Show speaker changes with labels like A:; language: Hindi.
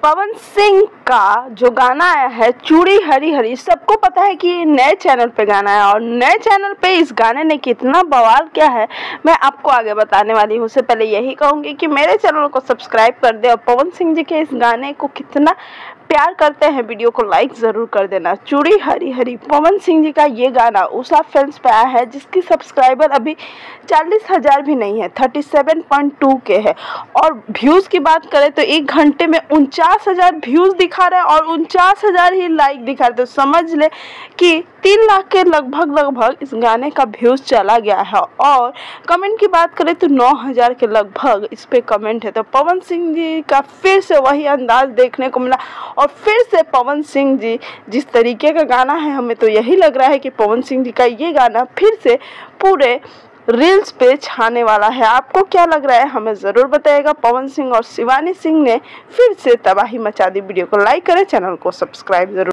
A: पवन सिंह का जो गाना आया है चूड़ी हरी हरी, सबको पता है कि नए चैनल पे गाना है और नए चैनल पे इस गाने ने कितना बवाल किया है मैं आपको आगे बताने वाली हूँ। उससे पहले यही कहूँगी कि मेरे चैनल को सब्सक्राइब कर दे और पवन सिंह जी के इस गाने को कितना प्यार करते हैं वीडियो को लाइक ज़रूर कर देना। चूड़ी हरी हरी पवन सिंह जी का ये गाना उषा फिल्म्स पे आया है जिसकी सब्सक्राइबर अभी 40,000 भी नहीं है, 37.2 के है। और व्यूज़ की बात करें तो 1 घंटे में 49,000 व्यूज़ दिखा रहे हैं और 49,000 ही लाइक दिखा रहे, तो समझ ले कि 3 लाख के लगभग इस गाने का व्यूज़ चला गया है। और कमेंट की बात करें तो 9,000 के लगभग इस पे कमेंट है। तो पवन सिंह जी का फिर से वही अंदाज देखने को मिला और फिर से पवन सिंह जी जिस तरीके का गाना है, हमें तो यही लग रहा है कि पवन सिंह जी का ये गाना फिर से पूरे रील्स पे छाने वाला है। आपको क्या लग रहा है हमें ज़रूर बताइएगा। पवन सिंह और शिवानी सिंह ने फिर से तबाही मचा दी। वीडियो को लाइक करें, चैनल को सब्सक्राइब जरूर।